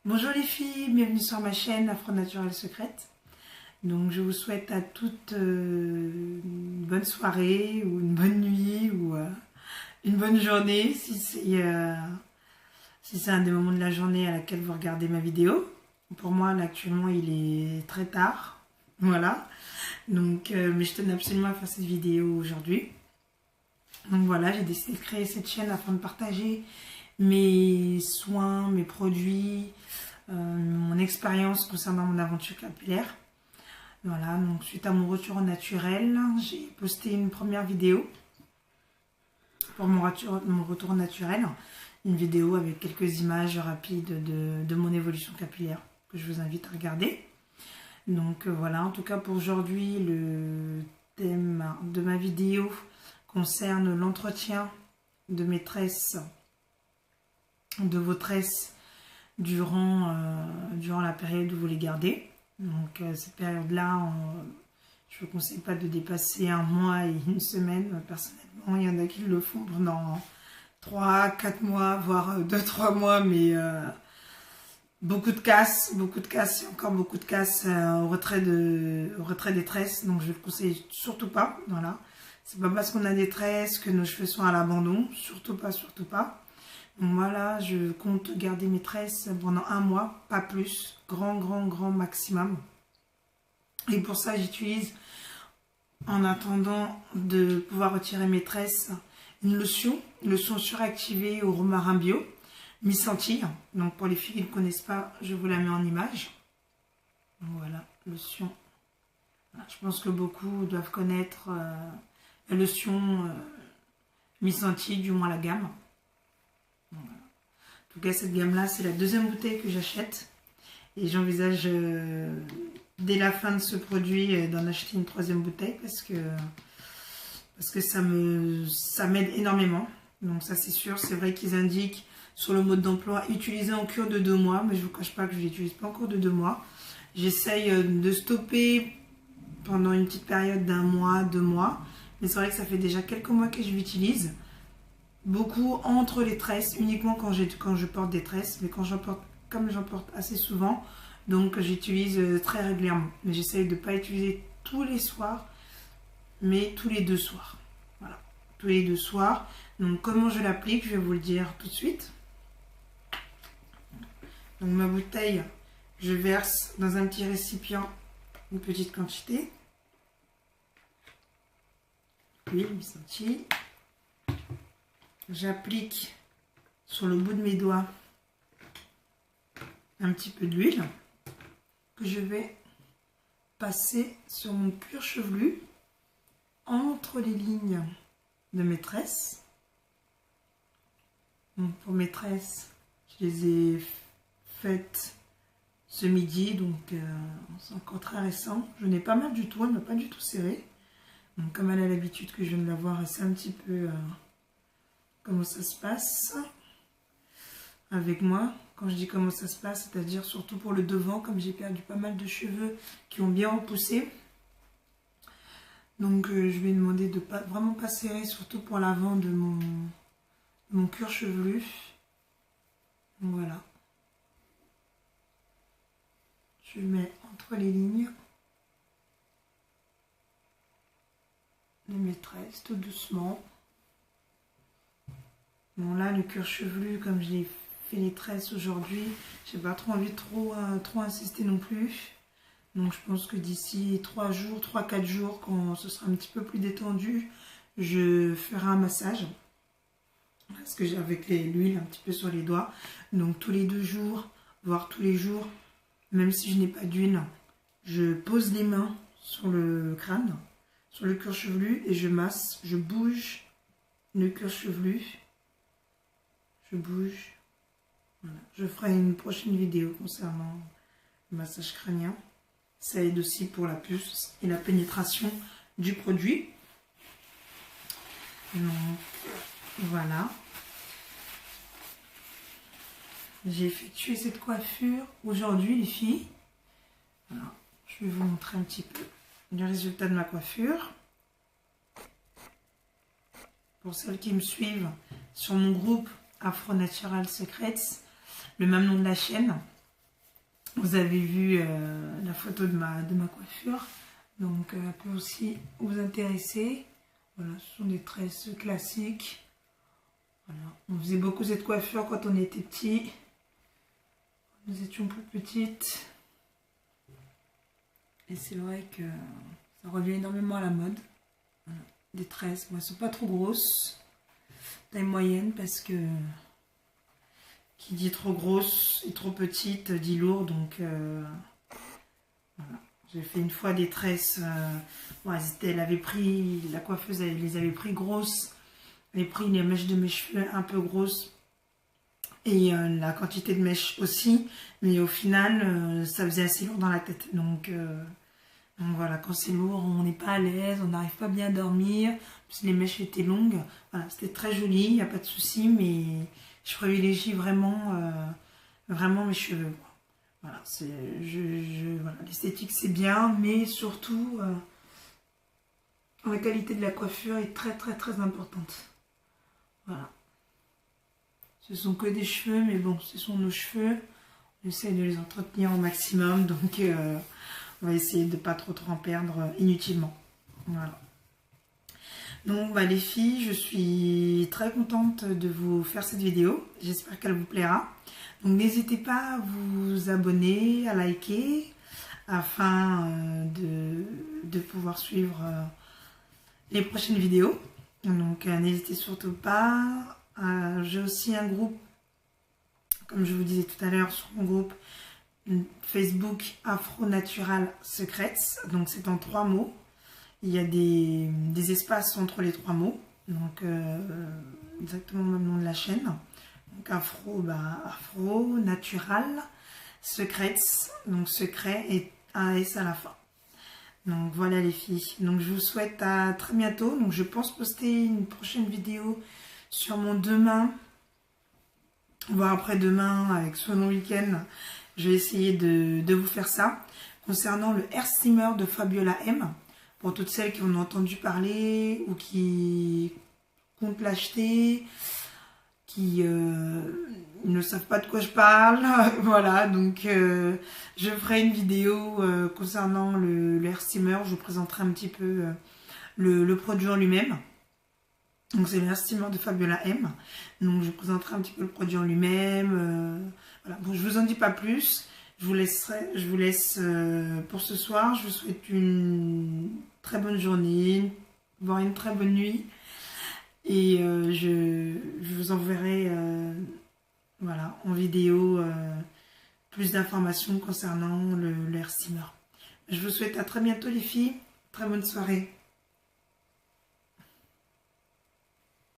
Bonjour les filles, bienvenue sur ma chaîne Afro Naturelle Secrète. Donc je vous souhaite à toutes une bonne soirée ou une bonne nuit ou une bonne journée si c'est un des moments de la journée à laquelle vous regardez ma vidéo. Pour moi là actuellement il est très tard, voilà. Donc mais je tenais absolument à faire cette vidéo aujourd'hui. Donc voilà, j'ai décidé de créer cette chaîne afin de partager mes soins, mes produits, mon expérience concernant mon aventure capillaire. Voilà, donc suite à mon retour au naturel, j'ai posté une première vidéo pour mon retour au naturel. Une vidéo avec quelques images rapides de mon évolution capillaire que je vous invite à regarder. Donc voilà, en tout cas pour aujourd'hui, le thème de ma vidéo concerne l'entretien de mes tresses, de vos tresses durant la période où vous les gardez. Donc cette période-là, je ne vous conseille pas de dépasser un mois et une semaine. Personnellement, il y en a qui le font pendant 3-4 mois, voire 2-3 mois, mais beaucoup de casse, et encore beaucoup de casse au retrait des tresses. Donc je ne le conseille surtout pas. Voilà. C'est pas parce qu'on a des tresses que nos cheveux sont à l'abandon. Surtout pas, surtout pas. Donc voilà, je compte garder mes tresses pendant un mois, pas plus, grand maximum. Et pour ça, j'utilise, en attendant de pouvoir retirer mes tresses, une lotion suractivée au romarin bio, mi-sentille. Donc pour les filles qui ne connaissent pas, je vous la mets en image. Donc voilà, lotion. Je pense que beaucoup doivent connaître la lotion mi-sentille, du moins la gamme. Voilà. En tout cas, cette gamme-là, c'est la deuxième bouteille que j'achète. Et j'envisage, dès la fin de ce produit, d'en acheter une troisième bouteille parce que ça m'aide énormément. Donc ça, c'est sûr. C'est vrai qu'ils indiquent sur le mode d'emploi, utiliser en cure de 2 mois. Mais je ne vous cache pas que je ne l'utilise pas en cours de 2 mois. J'essaye de stopper pendant une petite période d'1 mois, 2 mois. Mais c'est vrai que ça fait déjà quelques mois que je l'utilise. Beaucoup entre les tresses, uniquement quand je porte des tresses, mais comme j'en porte assez souvent, donc j'utilise très régulièrement. Mais j'essaye de ne pas utiliser tous les soirs, mais tous les 2 soirs. Voilà, tous les 2 soirs. Donc comment je l'applique, je vais vous le dire tout de suite. Donc ma bouteille, je verse dans un petit récipient une petite quantité. Huile, mi-sentille. J'applique sur le bout de mes doigts un petit peu d'huile que je vais passer sur mon cuir chevelu entre les lignes de mes tresses. Donc pour mes tresses, je les ai faites ce midi, donc c'est encore très récent. Je n'ai pas mal du tout, elle ne m'a pas du tout serré. Donc comme elle a l'habitude que je viens de la voir, c'est un petit peu comment ça se passe avec moi. Quand je dis comment ça se passe, c'est-à-dire surtout pour le devant, comme j'ai perdu pas mal de cheveux qui ont bien repoussé. Donc je vais demander de vraiment pas serrer, surtout pour l'avant de mon cuir chevelu. Donc voilà. Je mets entre les lignes de mes tresses, tout doucement. Bon là, le cuir chevelu, comme j'ai fait les tresses aujourd'hui, j'ai pas trop envie de trop insister non plus. Donc je pense que d'ici 3-4 jours, quand ce sera un petit peu plus détendu, je ferai un massage. Parce que j'ai avec l'huile un petit peu sur les doigts. Donc tous les 2 jours, voire tous les jours, même si je n'ai pas d'huile, je pose les mains sur le crâne, sur le cuir chevelu et je masse, je bouge le cuir chevelu. Je bouge. Voilà. Je ferai une prochaine vidéo concernant le massage crânien. Ça aide aussi pour la puce et la pénétration du produit. Donc, voilà. J'ai effectué cette coiffure aujourd'hui, les filles. Voilà. Je vais vous montrer un petit peu le résultat de ma coiffure. Pour celles qui me suivent sur mon groupe Afro Naturelle Secrets, le même nom de la chaîne. Vous avez vu la photo de ma coiffure, donc elle peut aussi vous intéresser. Voilà, ce sont des tresses classiques. Voilà. On faisait beaucoup cette coiffure quand on était petit. Nous étions plus petites. Et c'est vrai que ça revient énormément à la mode. Voilà. Des tresses, bon, elles ne sont pas trop grosses. Taille moyenne parce que qui dit trop grosse et trop petite dit lourd. Donc voilà. J'ai fait une fois des tresses. Ouais, elle avait pris, la coiffeuse elle les avait pris grosses. Elle avait pris les mèches de mes cheveux un peu grosses. Et la quantité de mèches aussi. Mais au final, ça faisait assez lourd dans la tête. Donc voilà, quand c'est lourd, on n'est pas à l'aise, on n'arrive pas bien à dormir. Parce que les mèches étaient longues. Voilà, c'était très joli, il n'y a pas de souci. Mais je privilégie vraiment, vraiment mes cheveux. Voilà, voilà, l'esthétique c'est bien, mais surtout la qualité de la coiffure est très très très importante. Voilà. Ce sont que des cheveux, mais bon, ce sont nos cheveux. On essaie de les entretenir au maximum, donc on va essayer de ne pas trop en perdre inutilement. Voilà. Donc bah, les filles, je suis très contente de vous faire cette vidéo. J'espère qu'elle vous plaira. Donc n'hésitez pas à vous abonner, à liker, afin de pouvoir suivre les prochaines vidéos. Donc n'hésitez surtout pas. J'ai aussi un groupe, comme je vous disais tout à l'heure, sur mon groupe Facebook Afro Natural Secrets. Donc c'est en 3 mots. Il y a des espaces entre les 3 mots. Donc exactement le même nom de la chaîne. Donc Afro, bah, Afro Natural Secrets. Donc secret et un S à la fin. Donc voilà les filles. Donc je vous souhaite à très bientôt. Donc je pense poster une prochaine vidéo sur mon demain, voire après-demain, avec soit mon week-end. Je vais essayer de vous faire ça. Concernant le Hair Steamer de Fabiola M. Pour toutes celles qui en ont entendu parler ou qui comptent l'acheter, qui ne savent pas de quoi je parle. Voilà, donc je ferai une vidéo concernant le Hair Steamer. Je vous présenterai un petit peu le produit en lui-même. Donc c'est le Hair Steamer de Fabiola M. Donc je vous présenterai un petit peu le produit en lui-même. Voilà. Bon, je vous en dis pas plus. Je vous laisse pour ce soir. Je vous souhaite une très bonne journée, voire une très bonne nuit. Et je vous enverrai voilà, en vidéo plus d'informations concernant le Hair Steamer. Je vous souhaite à très bientôt les filles. Très bonne soirée.